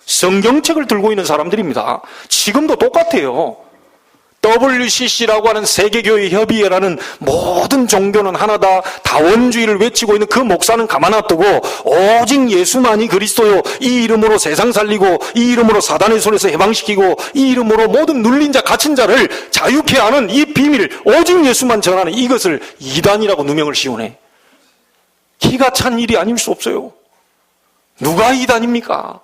성경책을 들고 있는 사람들입니다. 지금도 똑같아요. WCC라고 하는 세계교회 협의회라는 모든 종교는 하나다, 다원주의를 외치고 있는 그 목사는 가만 놔두고 오직 예수만이 그리스도요, 이 이름으로 세상 살리고 이 이름으로 사단의 손에서 해방시키고 이 이름으로 모든 눌린 자 갇힌 자를 자유케 하는 이 비밀, 오직 예수만 전하는 이것을 이단이라고 누명을 씌우네. 기가 찬 일이 아닐 수 없어요. 누가 이단입니까?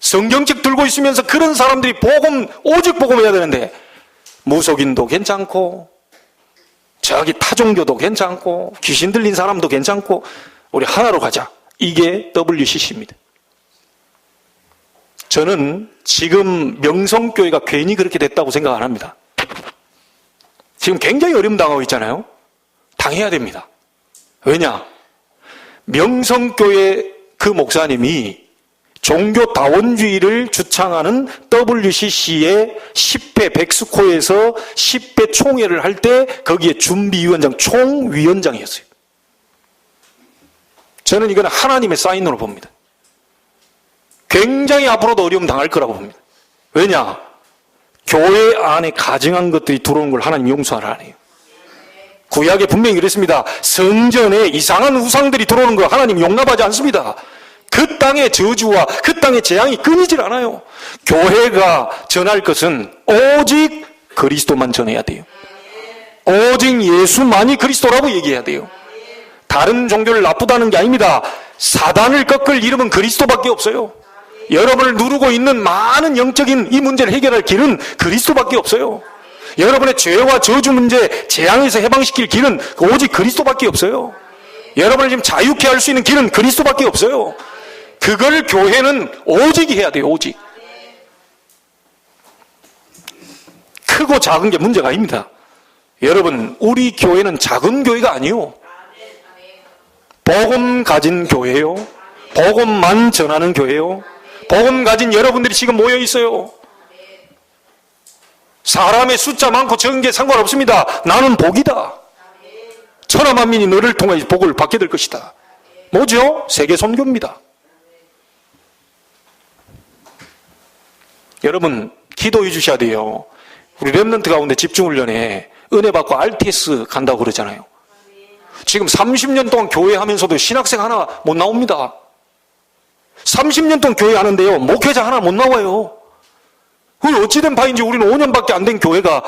성경책 들고 있으면서 그런 사람들이 복음, 오직 복음해야 되는데 무속인도 괜찮고 저기 타종교도 괜찮고 귀신 들린 사람도 괜찮고 우리 하나로 가자. 이게 WCC입니다. 저는 지금 명성교회가 괜히 그렇게 됐다고 생각 안 합니다. 지금 굉장히 어려움 당하고 있잖아요. 당해야 됩니다. 왜냐? 명성교회 그 목사님이 종교다원주의를 주창하는 WCC의 10회 백스코에서 10회 총회를 할 때 거기에 준비위원장, 총위원장이었어요. 저는 이건 하나님의 사인으로 봅니다. 굉장히 앞으로도 어려움 당할 거라고 봅니다. 왜냐? 교회 안에 가증한 것들이 들어오는 걸 하나님 용서하라 하네요. 구약에 분명히 그랬습니다. 성전에 이상한 우상들이 들어오는 거 하나님 용납하지 않습니다. 그 땅의 저주와 그 땅의 재앙이 끊이질 않아요. 교회가 전할 것은 오직 그리스도만 전해야 돼요. 오직 예수만이 그리스도라고 얘기해야 돼요. 다른 종교를 나쁘다는 게 아닙니다. 사단을 꺾을 이름은 그리스도밖에 없어요. 여러분을 누르고 있는 많은 영적인 이 문제를 해결할 길은 그리스도밖에 없어요. 여러분의 죄와 저주 문제, 재앙에서 해방시킬 길은 오직 그리스도밖에 없어요. 여러분을 지금 자유케 할 수 있는 길은 그리스도밖에 없어요. 그걸 교회는 오직 해야 돼요. 오직. 크고 작은 게 문제가 아닙니다. 여러분, 우리 교회는 작은 교회가 아니에요. 복음 가진 교회요. 복음만 전하는 교회요. 복음 가진 여러분들이 지금 모여 있어요. 사람의 숫자 많고 적은 게 상관없습니다. 나는 복이다. 천하만민이 너를 통해 복을 받게 될 것이다. 뭐죠? 세계 선교입니다. 여러분, 기도해 주셔야 돼요. 우리 렘넌트 가운데 집중훈련에 은혜 받고 RTS 간다고 그러잖아요. 지금 30년 동안 교회 하면서도 신학생 하나 못 나옵니다. 30년 동안 교회 하는데요, 목회자 하나 못 나와요. 어찌된 바인지 우리는 5년밖에 안 된 교회가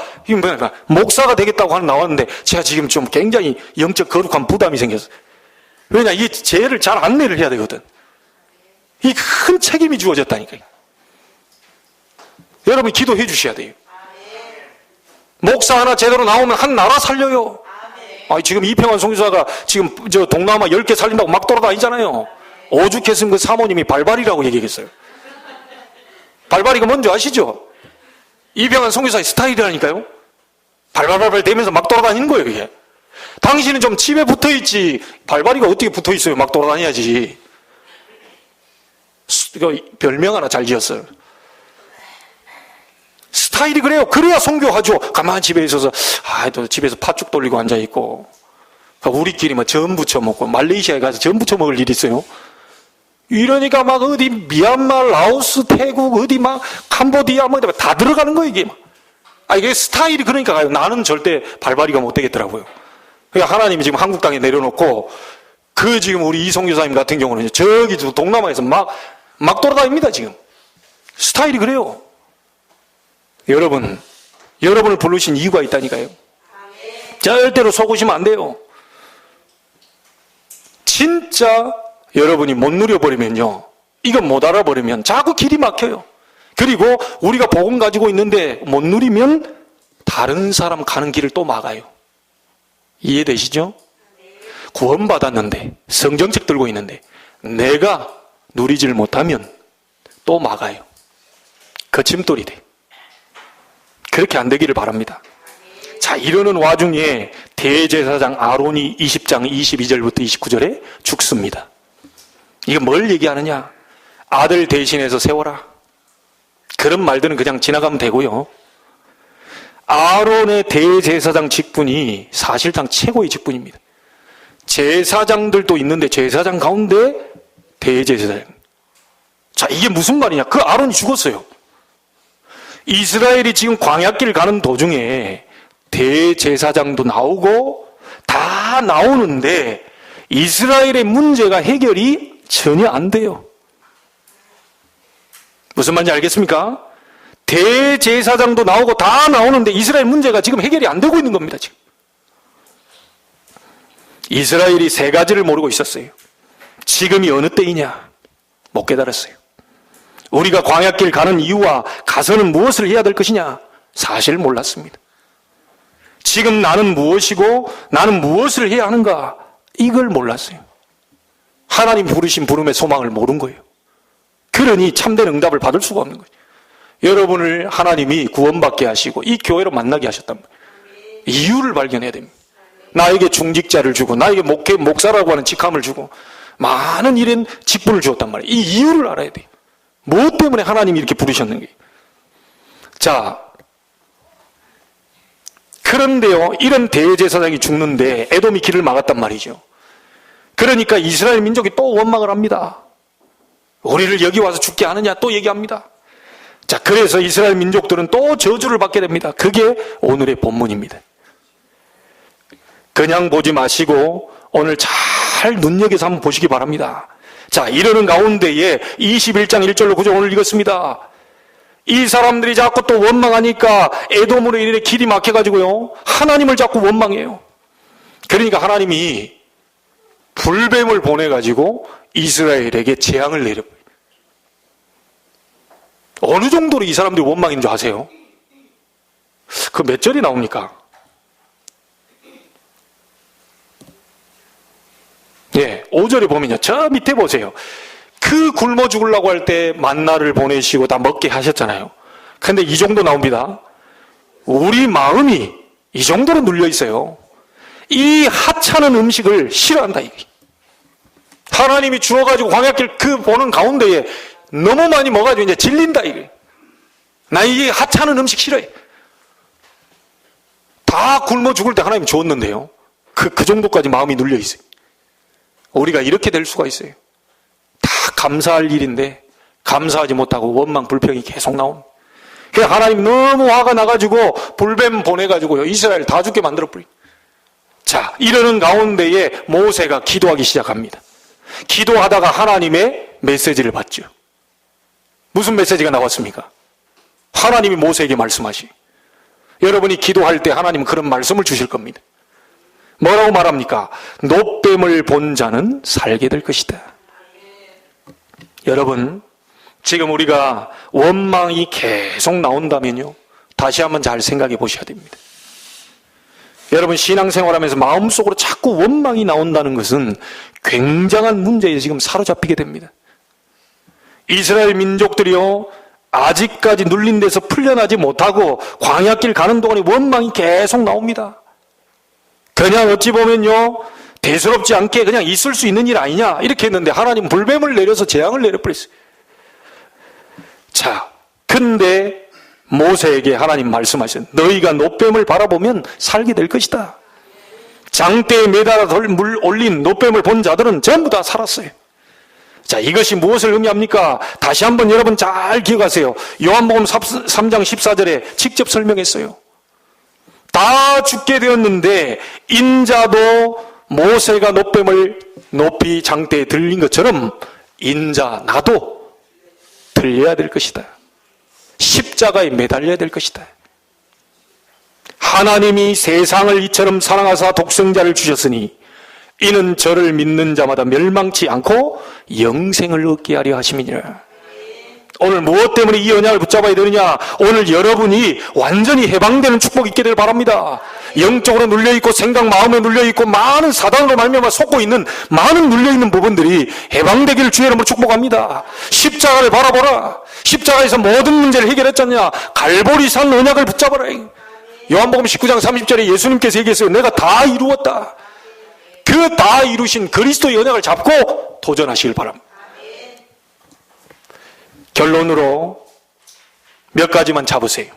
목사가 되겠다고 하는 나왔는데 제가 지금 좀 굉장히 영적 거룩한 부담이 생겼어요. 왜냐, 이 죄를 잘 안내를 해야 되거든. 이 큰 책임이 주어졌다니까요. 여러분 기도해 주셔야 돼요. 목사 하나 제대로 나오면 한 나라 살려요. 지금 이평환 선교사가 지금 저 동남아 10개 살린다고 막 돌아다니잖아요. 오죽했으면 그 사모님이 발발이라고 얘기했어요. 발발이가 뭔지 아시죠? 이평환 선교사의 스타일이라니까요. 발발발발 대면서 막 돌아다니는 거예요, 이게. 당신은 좀 집에 붙어 있지. 발발이가 어떻게 붙어 있어요? 막 돌아다녀야지. 이거 별명 하나 잘 지었어요. 스타일이 그래요. 그래야 선교하죠. 가만히 집에 있어서 또 집에서 팥죽 돌리고 앉아 있고, 우리끼리 뭐 전 부쳐 먹고, 말레이시아에 가서 전 부쳐 먹을 일이 있어요. 이러니까 막 어디 미얀마, 라오스, 태국, 어디 막 캄보디아 뭐 다 들어가는 거예요, 이게 막. 이게 스타일이 그러니까 나는 절대 발발이가 못 되겠더라고요. 그러니까 하나님이 지금 한국 땅에 내려놓고, 지금 우리 이송 교사님 같은 경우는 저기 동남아에서 막 돌아다닙니다, 지금. 스타일이 그래요. 여러분을 부르신 이유가 있다니까요. 절대로 속으시면 안 돼요. 진짜 여러분이 못 누려버리면요, 이건 못 알아버리면 자꾸 길이 막혀요. 그리고 우리가 복음 가지고 있는데 못 누리면 다른 사람 가는 길을 또 막아요. 이해되시죠? 구원받았는데 성경책 들고 있는데 내가 누리질 못하면 또 막아요. 거침돌이 돼. 그렇게 안 되기를 바랍니다. 자, 이러는 와중에 대제사장 아론이 20장 22절부터 29절에 죽습니다. 이게 뭘 얘기하느냐? 아들 대신해서 세워라. 그런 말들은 그냥 지나가면 되고요. 아론의 대제사장 직분이 사실상 최고의 직분입니다. 제사장들도 있는데 제사장 가운데 대제사장. 자, 이게 무슨 말이냐? 그 아론이 죽었어요. 이스라엘이 지금 광야길 가는 도중에 대제사장도 나오고 다 나오는데 이스라엘의 문제가 해결이 전혀 안 돼요. 무슨 말인지 알겠습니까? 대제사장도 나오고 다 나오는데 이스라엘 문제가 지금 해결이 안 되고 있는 겁니다, 지금. 이스라엘이 세 가지를 모르고 있었어요. 지금이 어느 때이냐? 못 깨달았어요. 우리가 광야길 가는 이유와 가서는 무엇을 해야 될 것이냐? 사실 몰랐습니다. 지금 나는 무엇이고 나는 무엇을 해야 하는가? 이걸 몰랐어요. 하나님 부르신 부름의 소망을 모른 거예요. 그러니 참된 응답을 받을 수가 없는 거예요. 여러분을 하나님이 구원받게 하시고 이 교회로 만나게 하셨단 말이에요. 이유를 발견해야 됩니다. 나에게 중직자를 주고 나에게 목사라고 하는 직함을 주고 많은 일엔 직분을 주었단 말이에요. 이 이유를 알아야 돼요. 무엇 때문에 하나님이 이렇게 부르셨는지. 자, 그런데요, 이런 대제사장이 죽는데 에돔이 길을 막았단 말이죠. 그러니까 이스라엘 민족이 또 원망을 합니다. 우리를 여기 와서 죽게 하느냐 또 얘기합니다. 자, 그래서 이스라엘 민족들은 또 저주를 받게 됩니다. 그게 오늘의 본문입니다. 그냥 보지 마시고 오늘 잘 눈여겨서 한번 보시기 바랍니다. 자, 이러는 가운데에 21장 1절로 9절 오늘 읽었습니다. 이 사람들이 자꾸 또 원망하니까 에돔으로 인해 길이 막혀가지고요, 하나님을 자꾸 원망해요. 그러니까 하나님이 불뱀을 보내가지고 이스라엘에게 재앙을 내려버려요. 어느 정도로 이 사람들이 원망인 줄 아세요? 그 몇 절이 나옵니까? 예, 5절에 보면요, 저 밑에 보세요. 그 굶어 죽으려고 할 때 만나를 보내시고 다 먹게 하셨잖아요. 근데 이 정도 나옵니다. 우리 마음이 이 정도로 눌려 있어요. 이 하찮은 음식을 싫어한다, 이게. 하나님이 주어가지고 광야길 그 보는 가운데에 너무 많이 먹어가지고 이제 질린다, 이게. 나 이게 하찮은 음식 싫어해. 다 굶어 죽을 때 하나님이 주었는데요, 그 정도까지 마음이 눌려 있어요. 우리가 이렇게 될 수가 있어요. 다 감사할 일인데 감사하지 못하고 원망 불평이 계속 나옵니다. 그래서 하나님 너무 화가 나가지고 불뱀 보내가지고요, 이스라엘 다 죽게 만들어버린. 자, 이러는 가운데에 모세가 기도하기 시작합니다. 기도하다가 하나님의 메시지를 받죠. 무슨 메시지가 나왔습니까? 하나님이 모세에게 말씀하시. 여러분이 기도할 때 하나님은 그런 말씀을 주실 겁니다. 뭐라고 말합니까? 놋뱀을 본 자는 살게 될 것이다. 여러분, 지금 우리가 원망이 계속 나온다면요, 다시 한번 잘 생각해 보셔야 됩니다. 여러분, 신앙생활하면서 마음속으로 자꾸 원망이 나온다는 것은 굉장한 문제에 지금 사로잡히게 됩니다. 이스라엘 민족들이요, 아직까지 눌린 데서 풀려나지 못하고 광야길 가는 동안에 원망이 계속 나옵니다. 그냥 어찌 보면요, 대수롭지 않게 그냥 있을 수 있는 일 아니냐 이렇게 했는데 하나님 불뱀을 내려서 재앙을 내려버렸어요. 자, 근데 모세에게 하나님 말씀하신, 너희가 놋뱀을 바라보면 살게 될 것이다. 장대에 매달아 물 올린 놋뱀을 본 자들은 전부 다 살았어요. 자, 이것이 무엇을 의미합니까? 다시 한번 여러분 잘 기억하세요. 요한복음 3장 14절에 직접 설명했어요. 다 죽게 되었는데 인자도 모세가 놋뱀을 높이 장대에 들린 것처럼 인자 나도 들려야 될 것이다. 십자가에 매달려야 될 것이다. 하나님이 세상을 이처럼 사랑하사 독생자를 주셨으니 이는 저를 믿는 자마다 멸망치 않고 영생을 얻게 하려 하심이니라. 오늘 무엇 때문에 이 언약을 붙잡아야 되느냐? 오늘 여러분이 완전히 해방되는 축복이 있게 되길 바랍니다. 영적으로 눌려있고 생각 마음에 눌려있고 많은 사단으로 말미암아 속고 있는 많은 눌려있는 부분들이 해방되기를 주의 이름으로 축복합니다. 십자가를 바라보라. 십자가에서 모든 문제를 해결했잖냐. 갈보리산 언약을 붙잡아라. 요한복음 19장 30절에 예수님께서 얘기했어요. 내가 다 이루었다. 그 다 이루신 그리스도의 언약을 잡고 도전하시길 바랍니다. 결론으로 몇 가지만 잡으세요.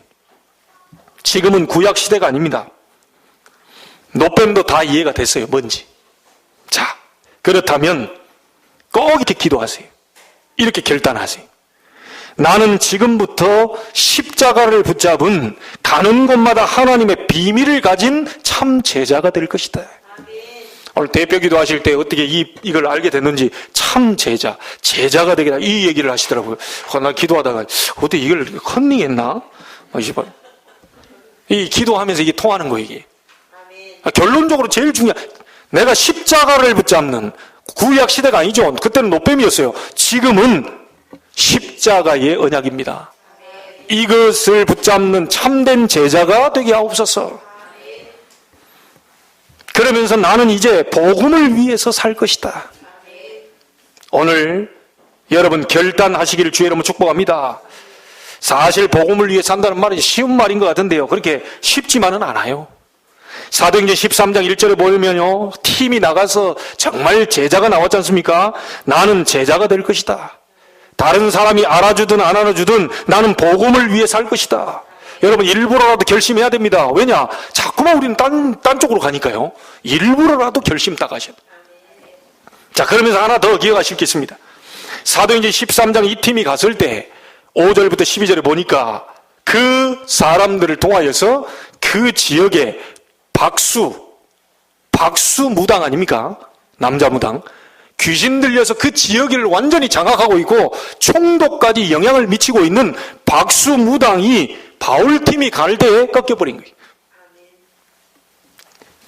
지금은 구약 시대가 아닙니다. 놋뱀도 다 이해가 됐어요. 뭔지. 자, 그렇다면 꼭 이렇게 기도하세요. 이렇게 결단하세요. 나는 지금부터 십자가를 붙잡은 가는 곳마다 하나님의 비밀을 가진 참 제자가 될 것이다. 오늘 대표 기도하실 때 어떻게 이걸 알게 됐는지, 참 제자가 되겠다, 이 얘기를 하시더라고요. 나 기도하다가 어떻게 이걸 컨닝했나? 이 기도하면서 이게 통하는 거예요, 이게. 결론적으로 제일 중요한, 내가 십자가를 붙잡는, 구약 시대가 아니죠. 그때는 놋뱀이었어요. 지금은 십자가의 언약입니다. 이것을 붙잡는 참된 제자가 되게 하옵소서. 그러면서 나는 이제 복음을 위해서 살 것이다. 오늘 여러분 결단하시기를 주의 이름으로 축복합니다. 사실 복음을 위해 산다는 말은 쉬운 말인 것 같은데요, 그렇게 쉽지만은 않아요. 사도행전 13장 1절에 보면요, 팀이 나가서 정말 제자가 나왔지 않습니까? 나는 제자가 될 것이다. 다른 사람이 알아주든 안 알아주든 나는 복음을 위해 살 것이다. 여러분 일부러라도 결심해야 됩니다. 왜냐? 자꾸만 우리는 딴 쪽으로 가니까요. 일부러라도 결심 딱 하셔야 돼요. 자, 그러면서 하나 더 기억하실 게 있습니다. 사도행전 13장 이 팀이 갔을 때 5절부터 12절에 보니까 그 사람들을 통하여서 그 지역에 박수 무당 아닙니까? 남자 무당. 귀신 들려서 그 지역을 완전히 장악하고 있고 총독까지 영향을 미치고 있는 박수 무당이 바울팀이 갈 때에 꺾여버린 거예요.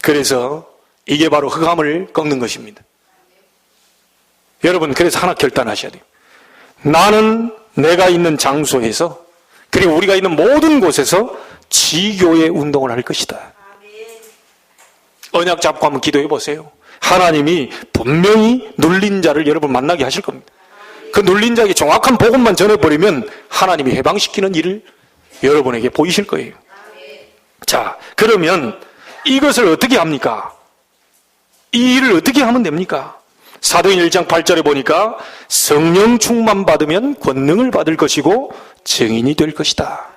그래서 이게 바로 흑암을 꺾는 것입니다. 여러분, 그래서 하나 결단하셔야 돼요. 나는 내가 있는 장소에서, 그리고 우리가 있는 모든 곳에서 지교의 운동을 할 것이다. 언약 잡고 한번 기도해 보세요. 하나님이 분명히 눌린 자를 여러분 만나게 하실 겁니다. 그 눌린 자에게 정확한 복음만 전해버리면 하나님이 해방시키는 일을 여러분에게 보이실 거예요. 자, 그러면 이것을 어떻게 합니까? 이 일을 어떻게 하면 됩니까? 사도행전 1장 8절에 보니까 성령 충만 받으면 권능을 받을 것이고 증인이 될 것이다.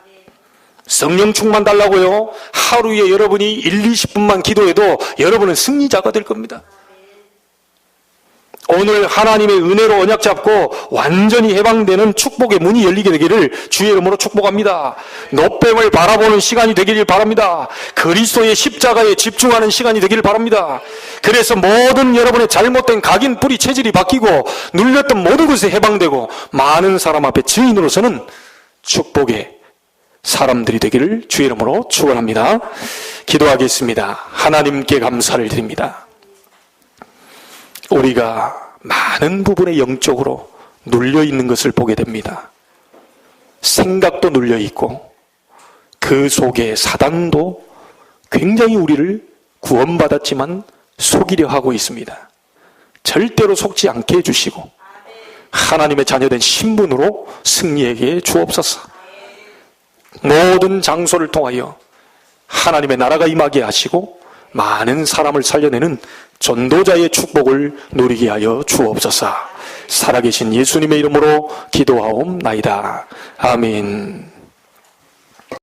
성령 충만 달라고요? 하루에 여러분이 1, 20분만 기도해도 여러분은 승리자가 될 겁니다. 오늘 하나님의 은혜로 언약 잡고 완전히 해방되는 축복의 문이 열리게 되기를 주의 이름으로 축복합니다. 노뱀을 바라보는 시간이 되기를 바랍니다. 그리스도의 십자가에 집중하는 시간이 되기를 바랍니다. 그래서 모든 여러분의 잘못된 각인 뿌리 체질이 바뀌고 눌렸던 모든 것에 해방되고 많은 사람 앞에 증인으로서는 축복의 사람들이 되기를 주의 이름으로 축원합니다. 기도하겠습니다. 하나님께 감사를 드립니다. 우리가 많은 부분에 영적으로 눌려있는 것을 보게 됩니다. 생각도 눌려있고 그 속에 사단도 굉장히 우리를 구원받았지만 속이려 하고 있습니다. 절대로 속지 않게 해주시고 하나님의 자녀된 신분으로 승리하게 주옵소서. 모든 장소를 통하여 하나님의 나라가 임하게 하시고 많은 사람을 살려내는 전도자의 축복을 누리게 하여 주옵소서. 살아계신 예수님의 이름으로 기도하옵나이다. 아멘.